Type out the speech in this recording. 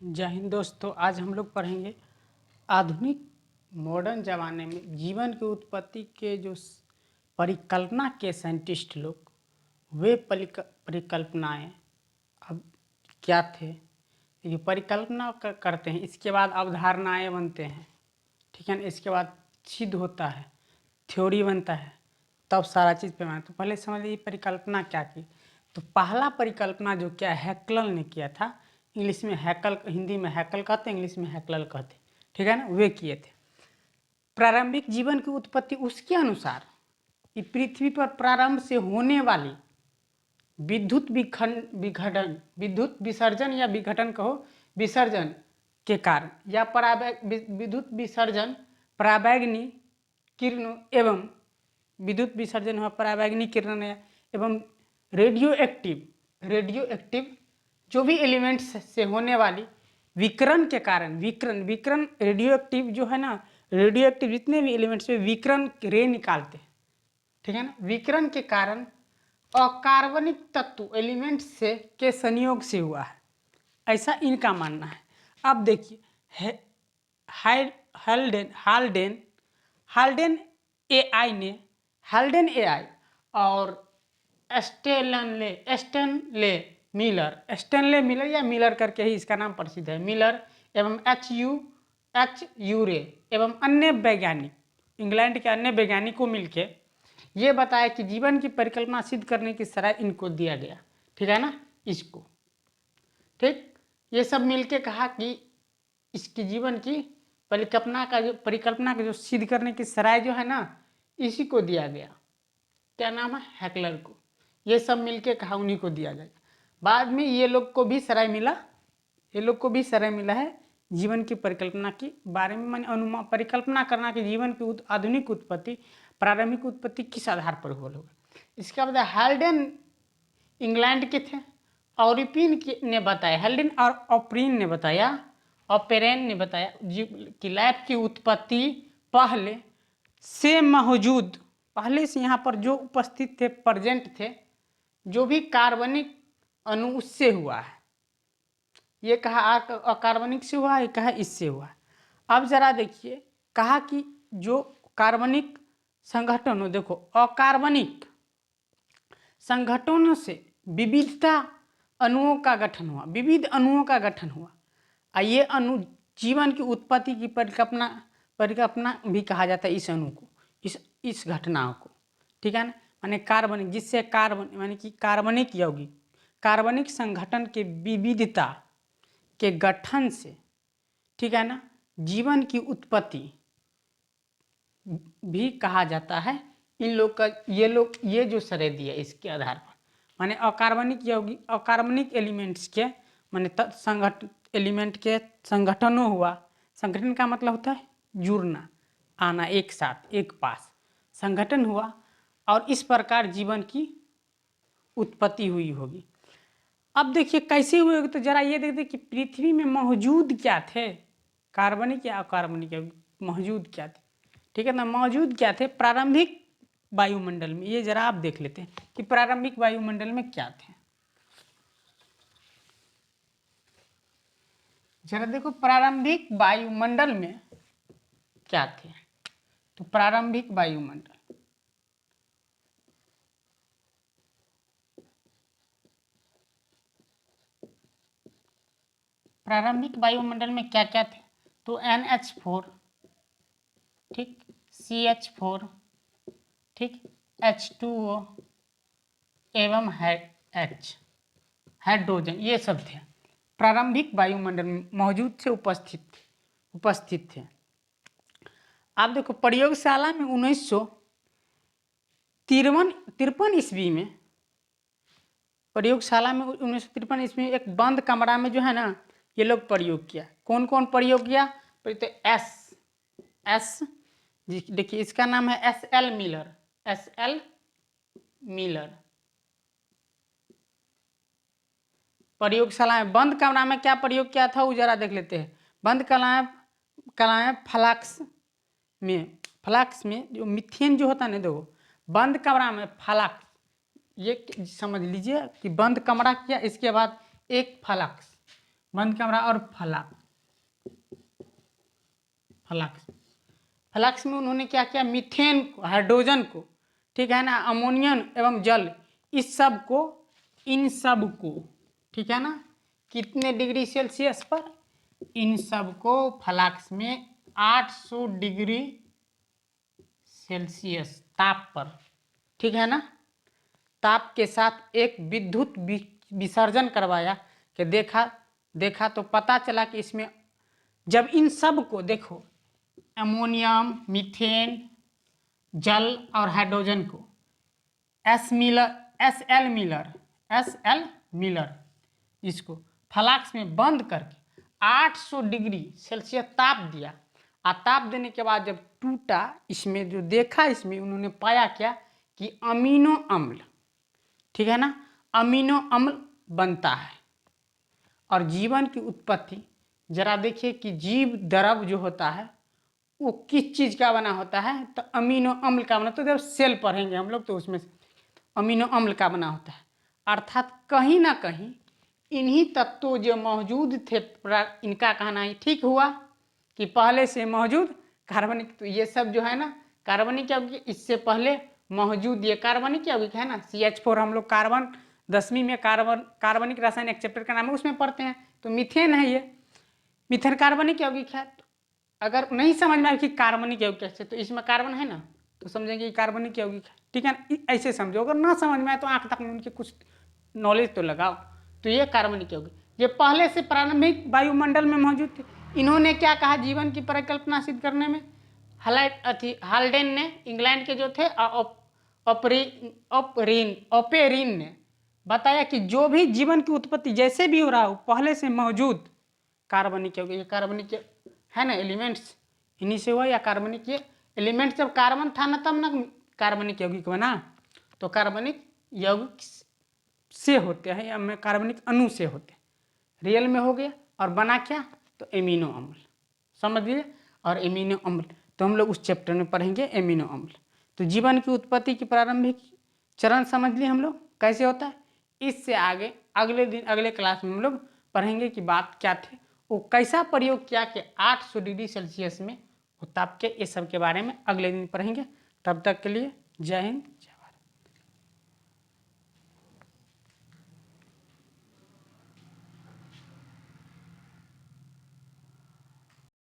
जय हिंद दोस्तों। आज हम लोग पढ़ेंगे आधुनिक मॉडर्न ज़माने में जीवन की उत्पत्ति के जो परिकल्पना के साइंटिस्ट लोग, वे परिकल्पनाएं अब क्या थे। ये परिकल्पना करते हैं, इसके बाद अवधारणाएं बनते हैं, ठीक है ना। इसके बाद सिद्ध होता है, थ्योरी बनता है, तब सारा चीज़ पे माना। तो पहले समझ लीजिए परिकल्पना क्या की। तो पहला परिकल्पना जो क्या हैकल ने किया था, इंग्लिश में हैकल, हिंदी में हैकल कहते हैं, इंग्लिश में हैकल कहते हैं, ठीक है ना। वे किए थे प्रारंभिक जीवन की उत्पत्ति उसके अनुसार कि पृथ्वी पर प्रारंभ से होने वाली विद्युत विघटन, विद्युत विसर्जन या विघटन कहो, विसर्जन के कारण या विद्युत विसर्जन पराबैंगनी किरणों एवं विद्युत विसर्जन हुआ पराबैंगनी किरण एवं रेडियो एक्टिव जो भी एलिमेंट्स से होने वाली विकिरण के कारण, विकिरण रेडियो एक्टिव जो है ना, रेडियो एक्टिव जितने भी एलिमेंट्स में विकिरण रे निकालते हैं, ठीक है ना। विकिरण के कारण अकार्बनिक तत्व एलिमेंट से के संयोग से हुआ है, ऐसा इनका मानना है। अब देखिए हाल्डेन एआई और स्टेनले मिलर या मिलर करके ही इसका नाम प्रसिद्ध है, मिलर एवं एच यूरे एवं अन्य वैज्ञानिक, इंग्लैंड के अन्य वैज्ञानिकों मिलके ये बताया कि जीवन की परिकल्पना सिद्ध करने की सराह इनको दिया गया, ठीक है ना। इसको ठीक, ये सब मिलके कहा कि इसकी जीवन की परिकल्पना का जो सिद्ध करने की सराय जो है ना, इसी को दिया गया। क्या नाम है? हैकलर को। ये सब मिलके कहा उन्हीं को दिया जाएगा। बाद में ये लोग को भी सराय मिला है जीवन की परिकल्पना के बारे में, मैंने अनुमान परिकल्पना करना कि जीवन की आधुनिक उत्पत्ति, प्रारंभिक उत्पत्ति किस आधार पर हुआ होगा। इसके बाद हाल्डेन इंग्लैंड के थे, ऑरिपिन ने बताया, हेल्डेन और ऑपरेन ने बताया कि लैब की उत्पत्ति पहले से यहाँ पर जो उपस्थित थे, प्रेजेंट थे, जो भी कार्बनिक अणु उससे हुआ है। ये कहा अकार्बनिक से हुआ है, कहा इससे हुआ है। अब जरा देखिए, कहा कि जो कार्बनिक संगठन हो, देखो अकार्बनिक संगठनों से विविध अणुओं का गठन हुआ। ये अणु जीवन की उत्पत्ति की परिकल्पना भी कहा जाता है इस अणु को, इस घटना को, ठीक है ना। माने कार्बनिक, जिससे कार्बन माने कि कार्बनिक यौगिक, कार्बनिक संगठन के विविधता के गठन से, ठीक है ना, जीवन की उत्पत्ति भी कहा जाता है। इन लोग का ये जो सरे दिया इसके आधार पर, माने अकार्बनिक यौगिक, अकार्बनिक एलिमेंट्स के माने एलिमेंट के संगठनों हुआ। संगठन का मतलब होता है जुड़ना, आना, एक साथ, एक पास, संगठन हुआ और इस प्रकार जीवन की उत्पत्ति हुई होगी। अब देखिए कैसे हुए होगी, तो जरा ये देखते कि पृथ्वी में मौजूद क्या थे, कार्बनिक या अकार्बनिक मौजूद क्या थे, ठीक है ना। मौजूद क्या थे प्रारंभिक वायुमंडल में, ये जरा आप देख लेते हैं कि प्रारंभिक वायुमंडल में क्या थे। जरा देखो प्रारंभिक वायुमंडल में क्या थे। तो प्रारंभिक वायुमंडल में क्या क्या थे। तो NH4, ठीक, CH4, ठीक, H2O एवं हाइड्रोजन, ये सब थे प्रारंभिक वायुमंडल में मौजूद थे, उपस्थित थे। आप देखो प्रयोगशाला में 1953 ईस्वी में, प्रयोगशाला में 1953 ईस्वी में एक बंद कमरा में जो है ना, ये लोग प्रयोग किया। कौन कौन प्रयोग किया? तो एस देखिए, इसका नाम है SL मिलर। प्रयोगशाला में बंद कमरा में क्या प्रयोग किया था वो जरा देख लेते हैं। बंद कमरा में फ्लाक्स में जो मीथेन जो होता है ना, देखो बंद कमरा में फ्लाक्स, ये समझ लीजिए कि बंद कमरा किया, इसके बाद एक फ्लाक्स बंद कमरा और फ्लाक्स। फ्लाक्स में उन्होंने क्या किया, मीथेन को, हाइड्रोजन को, ठीक है ना, अमोनियम एवं जल, इस सब को, इन सब को, ठीक है ना, कितने डिग्री सेल्सियस पर, इन सब को फ्लाक्स में 800 डिग्री सेल्सियस ताप पर, ठीक है ना, ताप के साथ एक विद्युत विसर्जन करवाया कि देखा तो पता चला कि इसमें जब इन सब को देखो, अमोनियम, मीथेन, जल और हाइड्रोजन को एस एल मिलर इसको फ्लाक्स में बंद करके 800 डिग्री सेल्सियस ताप दिया। और ताप देने के बाद जब टूटा, इसमें जो देखा, इसमें उन्होंने पाया क्या कि अमीनो अम्ल, ठीक है ना, अमीनो अम्ल बनता है। और जीवन की उत्पत्ति जरा देखिए कि जीव द्रव जो होता है वो किस चीज़ का बना होता है, तो अमीनो अम्ल का बना। तो जब सेल पढ़ेंगे हम लोग तो उसमें अमीनो अम्ल का बना होता है। अर्थात कहीं ना कहीं इन्हीं तत्वों जो मौजूद थे, इनका कहना ही ठीक हुआ कि पहले से मौजूद कार्बनिक, तो ये सब जो है ना कार्बनिक यौगिक, इससे पहले मौजूद ये कार्बनिक यौगिक है ना, CH4 हम लोग कार्बन 10वीं में कार्बनिक रसायन एक चैप्टर का नाम है उसमें पढ़ते हैं। तो मीथेन है, ये मीथेन कार्बनिक यौगिक है। तो अगर नहीं समझ में आए कि कार्बनिक यौगिक कैसे, तो इसमें कार्बन है ना, तो समझेंगे कार्बनिक यौगिक है, ठीक है ना, ऐसे समझो। अगर ना समझ में आए तो आंख तक में उनके कुछ नॉलेज तो लगाओ। तो ये कार्बनिक यौगिक ये पहले से प्रारंभिक वायुमंडल में मौजूद थे। इन्होंने क्या कहा जीवन की परिकल्पना सिद्ध करने में, हाल्डेन ने, इंग्लैंड के जो थे, ओपेरिन ने बताया कि जो भी जीवन की उत्पत्ति जैसे भी हो रहा हो, पहले से मौजूद कार्बनिक यौगिक, ये कार्बनिक है ना एलिमेंट्स, इन्हीं से हुआ। या कार्बनिक ये एलिमेंट्स जब कार्बन था ना तब ना कार्बनिक यौगिक बना। तो कार्बनिक यौगिक से होते हैं या में कार्बनिक अणु से होते हैं, रियल में हो गया। और बना क्या, तो एमिनो अम्ल, समझ लिए। और एमिनो अम्ल तो हम लोग उस चैप्टर में पढ़ेंगे एमिनो अम्ल। तो जीवन की उत्पत्ति की प्रारंभिक चरण समझ लिए हम लोग कैसे होता है। इससे आगे अगले दिन अगले क्लास में हम लोग पढ़ेंगे कि बात क्या थी, वो कैसा प्रयोग किया कि 800 डिग्री सेल्सियस में वो ताप के, इस सब के बारे में अगले दिन पढ़ेंगे। तब तक के लिए जय हिंद।